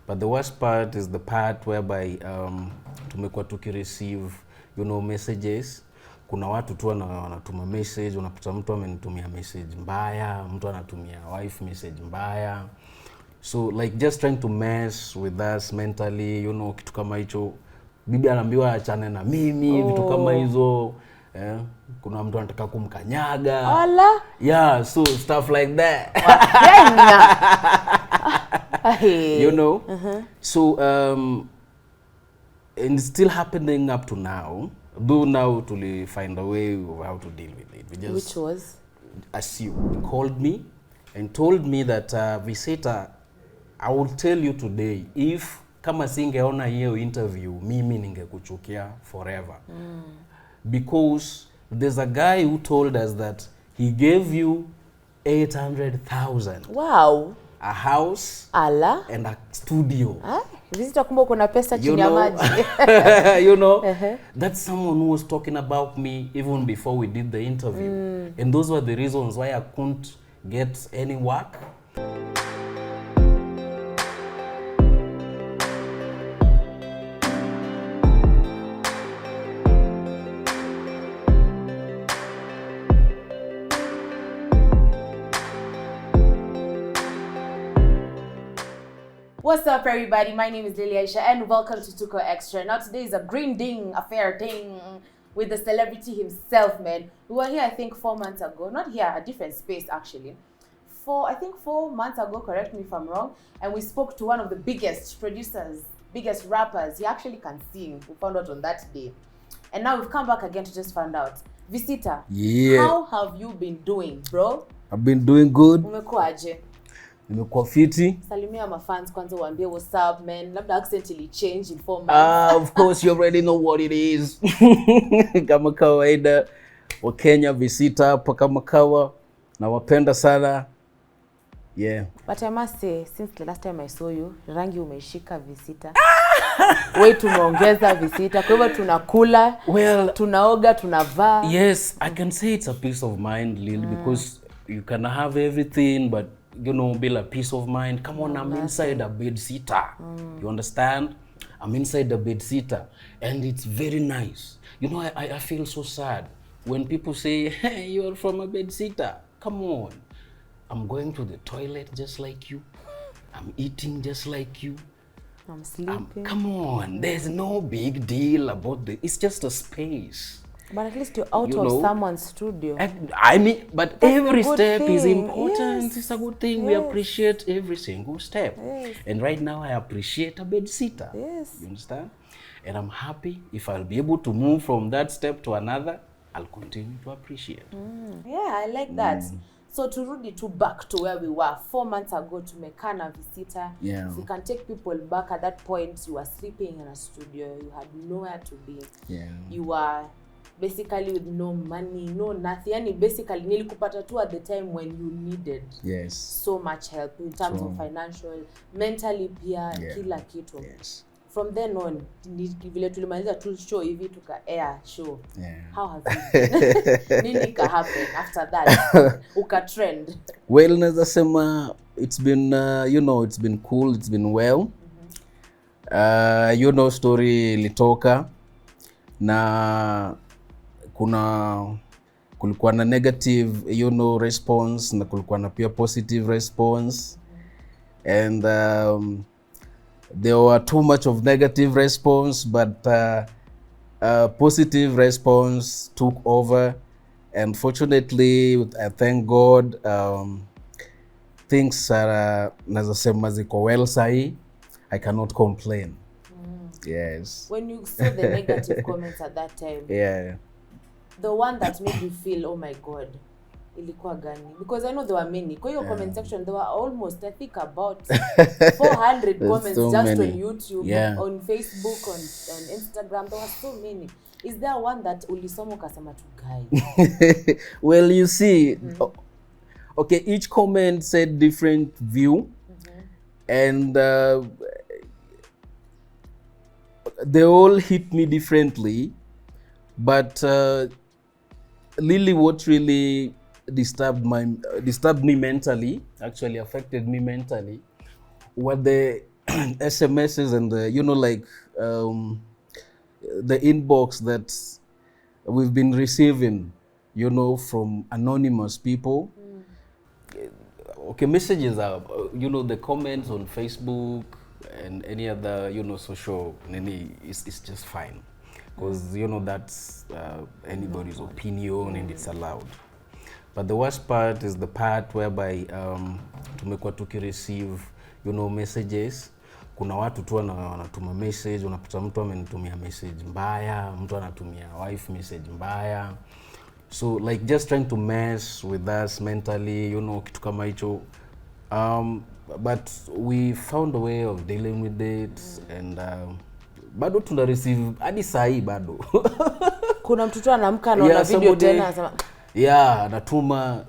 But the worst part is the part whereby tumekuwa tukireceive, messages. Kuna watu tu wanatuma message, unapata mtu amenitumia message mbaya, mtu anatumia wife message mbaya. So like just trying to mess with us mentally, kitu kama hicho. Bibi anaambiwa achane na mimi, vitu kama hizo. Kuna mtu anataka kumkanyaga. Ala. Yeah, so stuff like that. So and it's still happening up to now. Though now to find a way of how to deal with it. We just, which was? Assumed, called me and told me that Visita, I will tell you today, if kama singeona hiyo interview, mimi ningekuchukia forever. Because there's a guy who told us that he gave you 800,000. Wow. A house. Ala. And a studio. Visita kumbe kuna pesa chini ya maji. That's someone who was talking about me even before we did the interview. And those were the reasons why I couldn't get any work. What's up, everybody? My name is Lily Aisha and welcome to Tuko Extra. Now today is a green ding affair ding with the celebrity himself, man. We were here, I think, 4 months ago. Not here, a different space, actually. 4 months ago, correct me if I'm wrong. And we spoke to one of the biggest producers, biggest rappers. He actually can sing. We found out on that day. And now we've come back again to just find out. Visita, how have you been doing, bro? I've been doing good. Umekuaje? Nimekuwa fiti. Salimia my fans kwanza waambie what's up, man. Labda accent ili change in 4 months. Of course you already know what it is. Kama kawaida wa Kenya Visita hapa kama kawa na wapenda sana. Yeah. But I must say, since the last time I saw you, rangi umeishika Visita. Weight umeongeza Visita. Kwa hivyo tunakula, tunaoga, tunavaa. Yes, I can say it's a peace of mind, Lil, because you can have everything, but build a peace of mind. Come on, I'm inside a bed sitter. You understand? I'm inside the bed sitter, and it's very nice. I feel so sad when people say, "Hey, you're from a bed sitter." Come on, I'm going to the toilet just like you. I'm eating just like you. I'm sleeping. Come on, there's no big deal about it. It's just a space. But at least you're out of someone's studio. I mean, but that's every step is important. Yes. It's a good thing. Yes. We appreciate every single step. Yes. And right now, I appreciate a bed sitter. Yes. You understand? And I'm happy if I'll be able to move from that step to another, I'll continue to appreciate. Yeah, I like that. So turudi to back to where we were 4 months ago, tumekaa na Visita. Yeah. If you can take people back at that point, you were sleeping in a studio. You had nowhere to be. Yeah. You were basically with no money, no nothing. Yani basically nilikupata tu at the time when you needed so much help in terms of financial, mentally pia, kila kitu. Yes. From then on, vile tulimaliza tu show hivi tuka air show. Yeah. How has it been? Nini ka happen after that? Uka trend. Well, naza sema it's been it's been cool, it's been well. Story ilitoka na kulikuwa na negative response na kulikuwa na pia positive response, and there were too much of negative response, but positive response took over, and fortunately I thank God things are nazasema ziko well sahi. I cannot complain. Yes. When you saw the negative comments at that time, the one that made you feel, oh my God, ilikuwa gani? Because I know there were many. Kwa hiyo comment section, there were almost, I think, about 400 comments so just many. on YouTube, on Facebook, on Instagram. There were so many. Is there one that ulisoma ukasema tu guy? Well, you see, okay, each comment said different view, and they all hit me differently, but Lily, what really disturbed me mentally, actually affected me mentally, were the SMSs and the inbox that we've been receiving, from anonymous people. Okay, messages are, the comments on Facebook and any other, social, it's just fine. Because, that's anybody's opinion and it's allowed. But the worst part is the part whereby tumekuwa tukireceive, messages. Kuna watu tu wanatuma message, unapata mtu amenitumia message mbaya, mtu anatumia wife message mbaya. So like just trying to mess with us mentally, kitu kama hicho. But we found a way of dealing with it and bado tuna receive hadi saa hii bado. Kuna mtoto anaamka anaona video tena anasema anatuma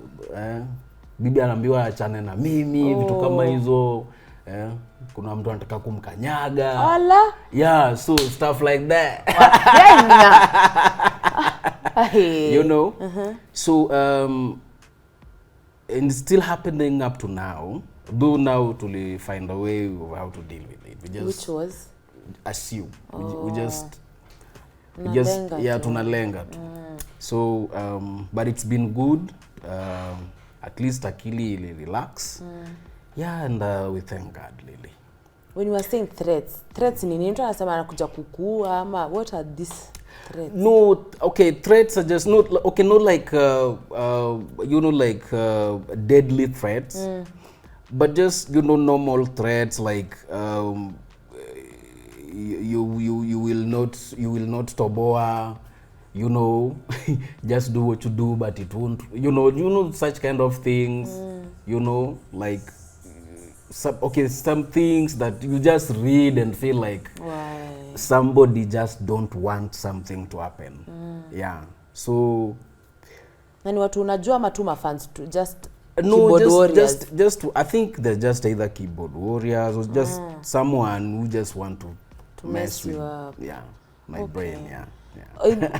bibi anaambiwa achane na mimi, vitu kama hizo. Kuna mtu anataka kumkanyaga. Ala. So stuff like that. So and it's still happening up to now. Though now to find a way of how to deal with it. We just Which was assume. We just tunalenga tu. So but it's been good. At least akili relax. And we thank God, Lily. When you were saying threats ni nini? Mtu anasema anakuja kukuua ama what are these threats? No, okay, threats are just not like deadly threats. But just normal threats like you will not toboa, just do what you do but it won't, such kind of things. Like some things that you just read and feel like somebody just don't want something to happen. So nani watu unajua ama tu fans to just just I think they're just either keyboard warriors or just someone who just want to mess you with up. My brain.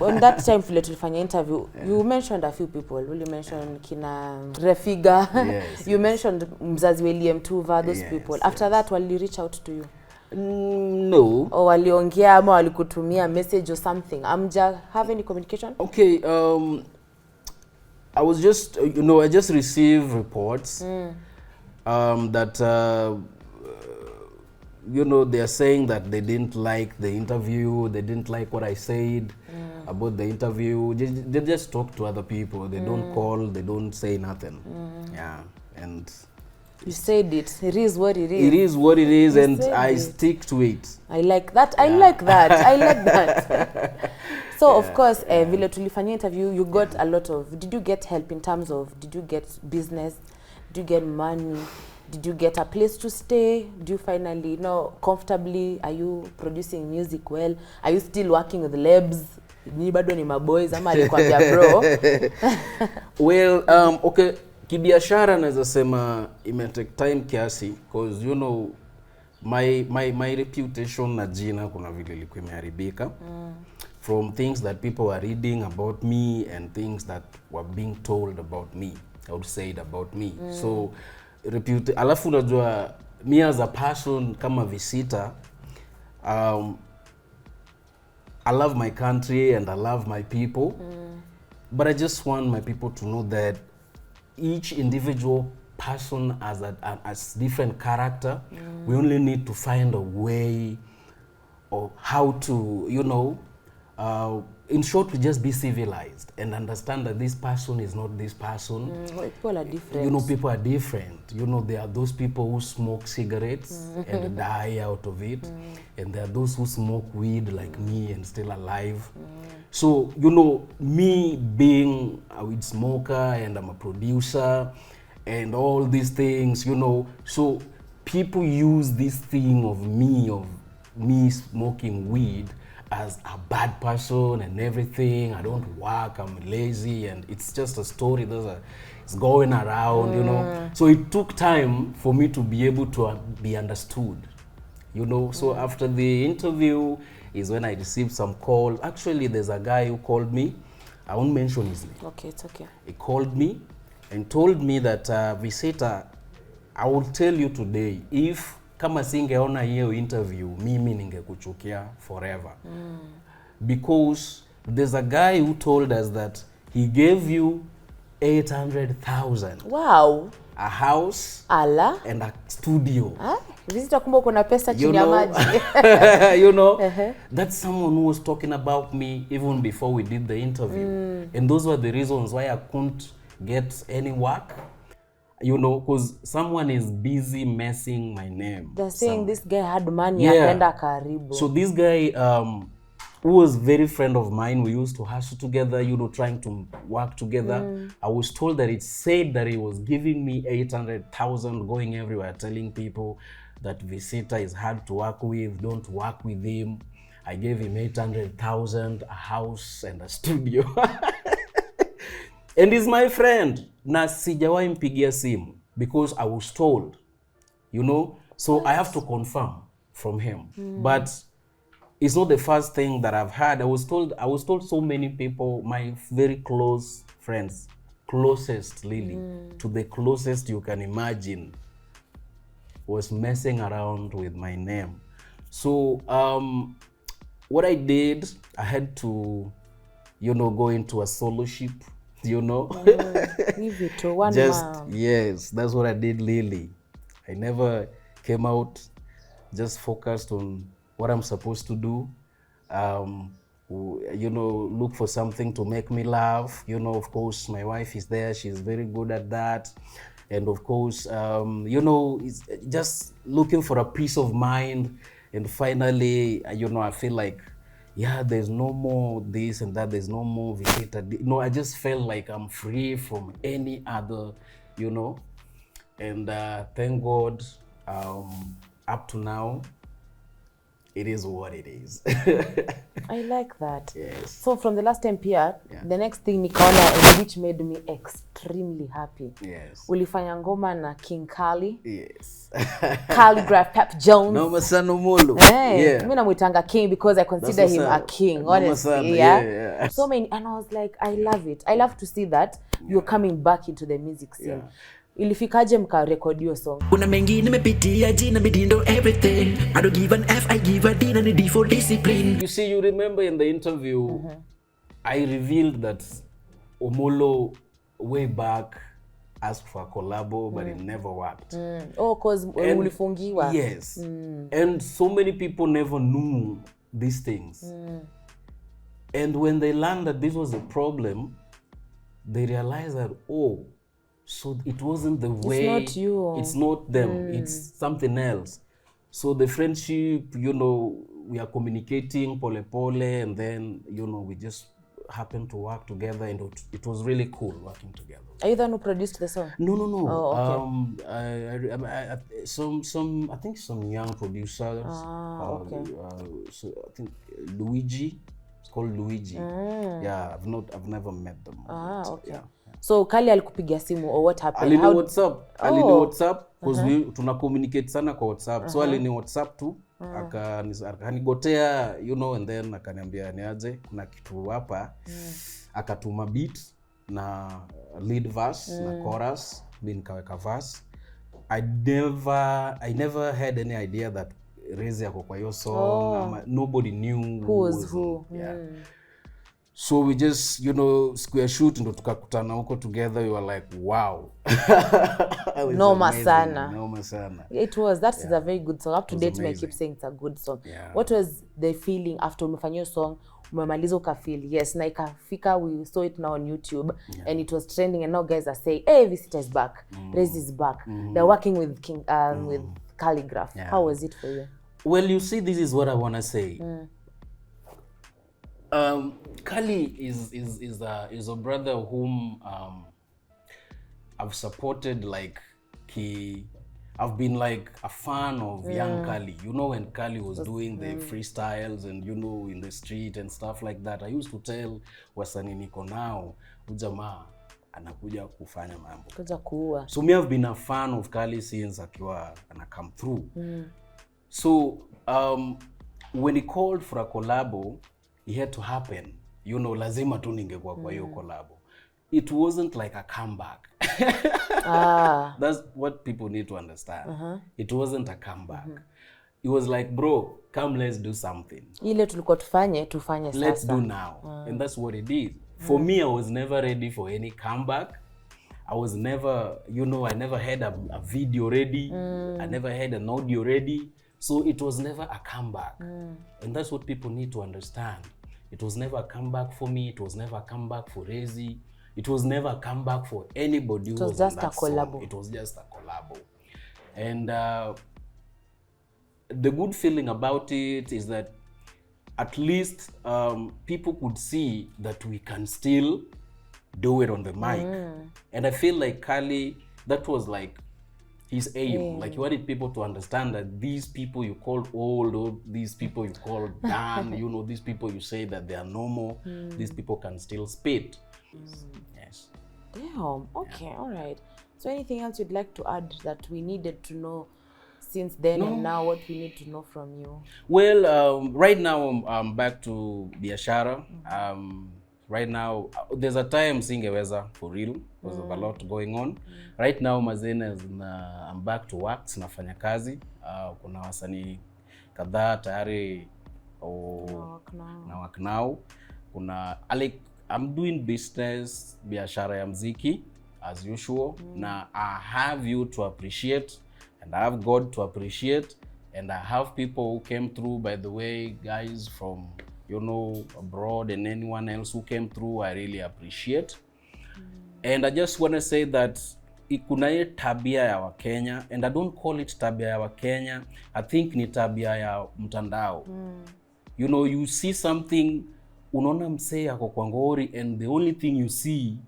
On that time vile tulifanya interview, you mentioned a few people. Will you mention kina Refiga? Yes, you mentioned Mzazi William Tuva, those people. After that, will you reach out to you? No. Or waliongea ama walikutumia message or something? Have any communication? Okay, I was just, I just received reports that they are saying that they didn't like the interview, they didn't like what I said about the interview. They just talk to other people. They don't call, they don't say nothing. And you said it. It is what it is. It is what it is, you and I stick to it. I like that. I like that. I like that. So of course, vile tulifanya interview, you got a lot of. Did you get help in terms of? Did you get business? Did you get money? Did you get a place to stay? Do you finally comfortably? Are you producing music well? Are you still working with labs? Ni bado ni maboys ama alikwambia bro? Well, okay, kibiashara naweza sema ime take time kiasi because my reputation na jina kuna vile ilikuwa imeharibika. From things that people were reading about me and things that were being told about me, I would say it about me. So alafu unajua me as a person kama visitor, I love my country and I love my people, but I just want my people to know that each individual person has different character. We only need to find a way of how to, in short, we just be civilized and understand that this person is not this person. People are different. People are different. There are those people who smoke cigarettes and die out of it. And there are those who smoke weed like me and still alive. So, me being a weed smoker and I'm a producer and all these things, so people use this thing of me smoking weed as a bad person and everything. I don't work, I'm lazy, and it's just a story it's going around, So it took time for me to be able to be understood, So after the interview is when I received some calls. Actually, there's a guy who called me. I won't mention his name. Okay, it's okay. He called me and told me that, Visita, I will tell you today, if kama singeona hiyo interview mimi ningekuchukia forever. Because there's a guy who told us that he gave you 800,000. Wow. A house Ala. and a studio. Visitor kumbe kuna pesa chini ya maji. You know, that's someone who was talking about me even before we did the interview. And those were the reasons why I couldn't get any work. You know, because someone is busy messing my name. They're saying this guy had money, akaenda karibu. So this guy, who was very friend of mine, we used to hustle together, you know, trying to work together. I was told that it said that he was giving me 800,000, going everywhere, telling people that Visita is hard to work with, don't work with him. I gave him 800,000, a house and a studio. And he's my friend. Na sijawahi mpigia simu because I was told, you know, so I have to confirm from him. But it's not the first thing that I've had. I was told so many people, my very close friends, closest Lily, to the closest you can imagine, was messing around with my name. So what I did, I had to, you know, go into a soloship, you know. Leave it to one Just man. yes, that's what I did, Lily. I never came out, just focused on what I'm supposed to do. You know, look for something to make me laugh. You know, of course, my wife is there. She's very good at that. And of course, you know, it's just looking for a peace of mind. And finally, you know, I feel like, yeah, there's no more this and that. There's no more Visita. No, I just felt like I'm free from any other, you know. And thank God, up to now, it is what it is. I like that. Yes. So from the last time pia, the next thing nikaona and which made me extremely happy. Yes. Ulifanya ngoma na King Kali. Yes. Khaligraph Pep Jones. Noma sana Molo. Hey, Yeah. mimi namuitanga King because I consider him a king, honestly. Yeah. So many, and I was like, I love it. I love to see that you're coming back into the music scene. Yeah. Ilifikaje mkarekodi hiyo song? Kuna mengi nimepitia jina mitindo everything. I don't give an F, I give a D and a D for discipline. You see, you remember in the interview, I revealed that Omolo way back asked for a collabo, but it never worked. Oh, cause And- ulifungiwa. Yes. And so many people never knew these things. And when they learned that this was a problem, they realized that, oh, so it wasn't the way. not you. It's not them. It's something else. So the friendship, you know, we are communicating pole pole, and then, you know, we just happened to work together, and it was really cool working together. Are you the one who produced the song? No. Oh, okay. I think some young producers. Okay. So I think Luigi. It's called Luigi. Yeah, I've never met them. Okay. Yeah. So Kali alikupigia simu or what happened? Alini WhatsApp. Alini Oh. WhatsApp because we tuna communicate sana kwa WhatsApp. So alini WhatsApp tu akanigotea, you know, and then akaniambia niaje kuna kitu hapa. Akatuma beat na lead verse na chorus, mimi nikaweka verse. I never had any idea that Rezi yako kwa hiyo song. Nobody knew Who was who. Yeah. So we just, you know, square shoot ndo tukakutana huko together. We were like, wow. Noma sana. Noma sana. It was. That is a very good song. Up to was date, I amazing. keep saying it's a good song. Yeah. What was the feeling after umefanya hiyo song? Umemaliza ukafeel, yes, na ikafika, we saw it now on YouTube, and it was trending, and now guys are saying, hey, Visita is back, Rezi is back. They're working with King, with Khaligraph. Yeah. How was it for you? Well, you see, this is what I want to say. Kali is a brother whom I've supported. Like I've been like a fan of young Kali. You know, when Kali was doing the freestyles and, you know, in the street and stuff like that. I used to tell wasanii niko nao, ujamaa anakuja kufanya mambo. Kuja kuua. So me, I've been a fan of Kali since akiwa ana come through. So when he called for a collabo, it had to happen. You know, lazima tu ningekuwa kwa hiyo collabo. It wasn't like a comeback. That's what people need to understand. It wasn't a comeback. It was like, bro, come, let's do something. Ile tulikuwa tufanye sasa. Let's do now. And that's what it is. For me, I was never ready for any comeback. I was never, I never had a video ready. I never had an audio ready. So it was never a comeback. And that's what people need to understand. It was never a comeback for me. It was never a comeback for Rezi. It was never a comeback for anybody who was on that song. It was just a collabo. And the good feeling about it is that at least people could see that we can still do it on the mic. And I feel like Kali, that was like his aim. Like he wanted people to understand that these people you call old, or these people you call done, these people you say that they are normal, these people can still spit. Yes. Damn. Okay. All right. So anything else you'd like to add that we needed to know since then and now, what we need to know from you? Well, right now I'm back to biashara. Right now, there's a time singeweza for real because of a lot going on. Right now, mazena I'm back to work, nafanya kazi. Kuna wasanii kadhaa tayari na work now. I'm doing business, biashara ya mziki as usual. Now I have you to appreciate, and I have God to appreciate, and I have people who came through, by the way, guys from abroad and anyone else who came through, I really appreciate. And I just want to say that kuna hii tabia ya Wakenya, and I don't call it tabia ya Wakenya, I think ni tabia ya mtandao. You see something, unaona msee yako kwa ngori, and the only thing you see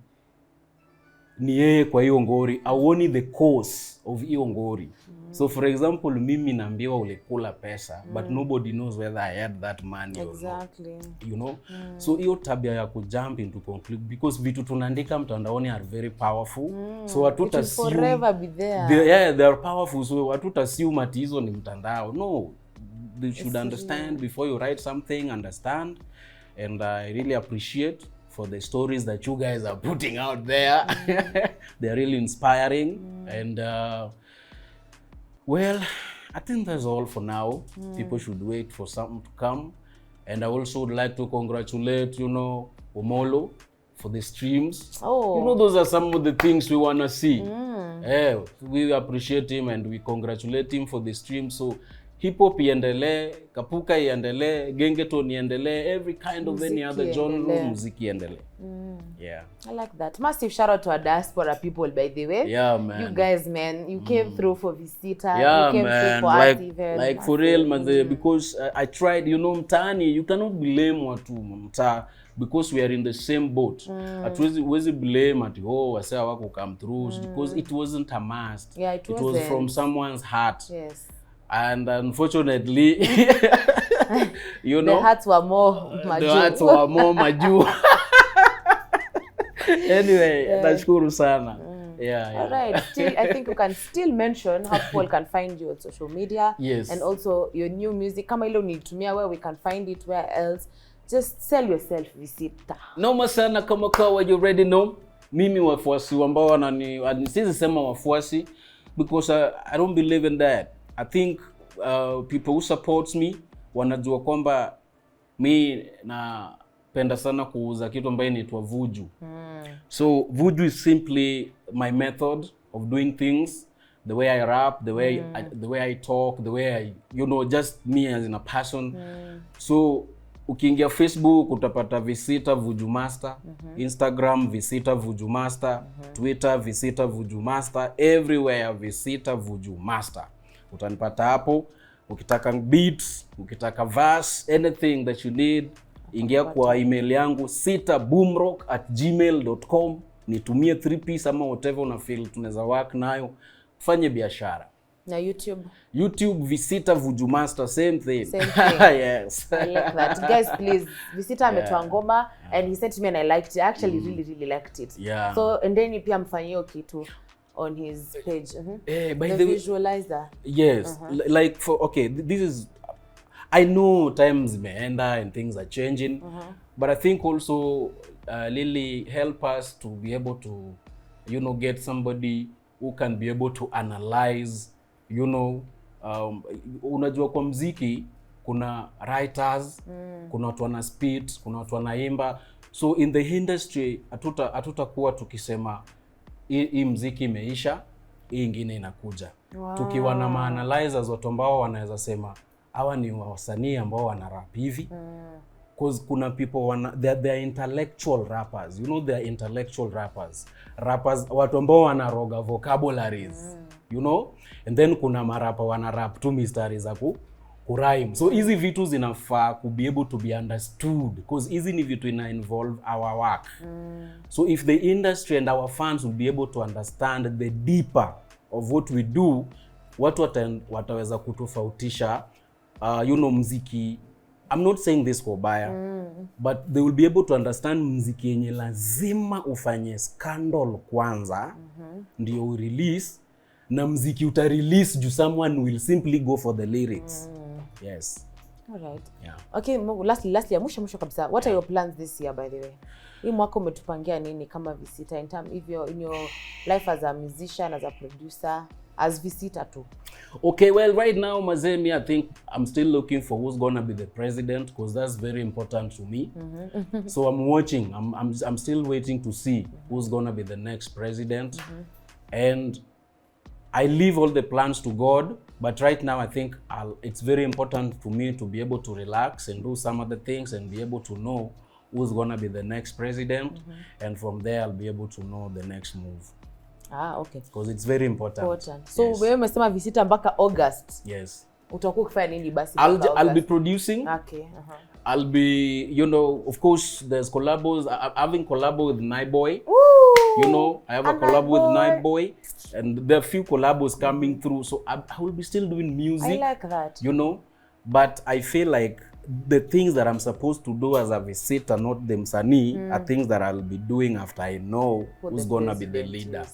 ni yeye kwa hiyo ngori, auoni the cause of hiyo ngori. So for example, mimi naambiwa ulikula pesa, but nobody knows whether I had that money exactly. or not. So hiyo tabia ya kujump into conclude, because vitu tunaandika mtandaoni are very powerful. So watuta assume forever be there. They are powerful. So watuta assume ati hizo ni mtandao. No, they should understand before you write something, understand. And I really appreciate for the stories that you guys are putting out there. They're really inspiring. And well, I think that's all for now. People should wait for something to come. And I also would like to congratulate, Omolo for the streams. Those are some of the things we want to see. We appreciate him and we congratulate him for the stream. So hip hop iendelee, kapuka iendelee, gengeton iendelee, every kind of any other genre, muziki iendelee. Yeah. I like that. Massive shout out to our diaspora people, by the way. Yeah, man. You guys, man, you came through for Visita. Yeah, you came man. Through for us even. Like for real, man. Because I tried, mtaani, you cannot blame watu mtaa, because we are in the same boat. Hatuwezi blame ati wase wako come through, because it wasn't a must. Yeah, it was from someone's heart. Yes. And unfortunately, the hearts were more maju. The hearts were more maju. Anyway, nashukuru sana. Yeah. All right. Still, I think you can still mention how people can find you on social media. Yes. And also your new music. Kama ilo nitumia, where we can find it, where else. Just sell yourself, Visita. Noma sana kama kawa, you already know. Mimi wafuasi ambao sisi sema wafuasi, because I don't believe in that. I think people who supports me wanajua kwamba mi napenda sana kuuza kitu ambaye inaitwa vuju. So vuju is simply my method of doing things, the way I rap, the way I talk, the way I just me as in a passion. So ukiingia Facebook utapata Visita Vuju Master, Instagram Visita Vuju Master, Twitter Visita Vuju Master, everywhere Visita Vuju Master. Utanipata hapo. Ukitaka beats, ukitaka verse, anything that you need, ingia kwa email yangu sitaboomrock@gmail.com, nitumie 3-piece ama whatever una feel tunaweza work nayo, fanye biashara. Na YouTube Visita Vuju Master, same thing. Yes. I like that. Guys, please, Visita ametoa ngoma and he said to me and I liked it. I actually really liked it. Yeah. So and then pia mfanyio kitu on his page. By the visualizer. Yes. Like this is, I know times meenda and things are changing, but I think also Lily help us to be able to you know, get somebody who can be able to analyze, you know, unajua kwa mziki kuna writers, kuna watu wana spit, kuna watu wanaimba. So in the industry hatutakuwa tukisema hii mziki imeisha, hii ingine inakuja. Wow. Tukiwa na ma-analyzers watu ambao wanaweza sema hawa ni wasanii ambao wana rap hivi. Because kuna people they are intellectual rappers, you know, they are intellectual rappers watu ambao wanaroga vocabularies, you know, and then kuna marapa wana rap tu mistari za kurhyme. So hizi vitu zinafaa to be able to be understood because hizi ni vitu ina involve our work. So if the industry and our fans will be able to understand the deeper of what we do, watu wataweza kutofautisha you know, mziki. I'm not saying this for baya, but they will be able to understand mziki yenye lazima ufanye scandal kwanza, ndio release, na mziki uta release juu someone will simply go for the lyrics. Yes. All right. Yeah. Okay, lastly, mwisho kabisa. What are your plans this year, by the way? Hii mwaka umetupangia nini kama Visita in your life as a musician, as a producer, as Visita too? Okay, well, right now, Mazemi, I think I'm still looking for who's gonna be the president because that's very important to me. So I'm watching. I'm still waiting to see who's gonna be the next president, and I leave all the plans to God. But right now, I think it's very important for me to be able to relax and do some other things and be able to know who's gonna be the next president, and from there I'll be able to know the next move. Okay. Because it's very important. So yes. Wewe umesema Visita mpaka August. Yes. Utakuwa ukifanya nini basi? I'll be producing. Okay. I'll be, you know, of course, there's collabos. I'm having collabo with Naiboy. You know, I have a collab with Naiboy, and there are a few collabos coming through. So I will be still doing music. I like that. You know, but I feel like the things that I'm supposed to do as a Visita, not the msanii, are things that I'll be doing after I know who's gonna be the leader.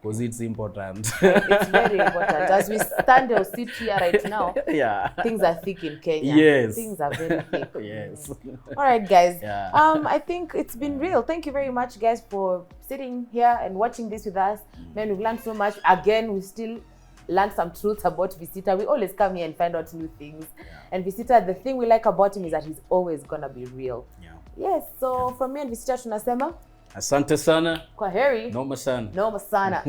Because it's important. It's very important. As we stand or sit here right now, things are thick in Kenya. Yes. Things are very thick. Yes. All right, guys. Yeah. I think it's been real. Thank you very much, guys, for sitting here and watching this with us. Man, we've learned so much. Again, we still learned some truths about Visita. We always come here and find out new things. And Visita, the thing we like about him is that he's always gonna be real. Yes. So from me and Visita, tunasema asante sana. Kwaheri. Noma sana. Noma sana.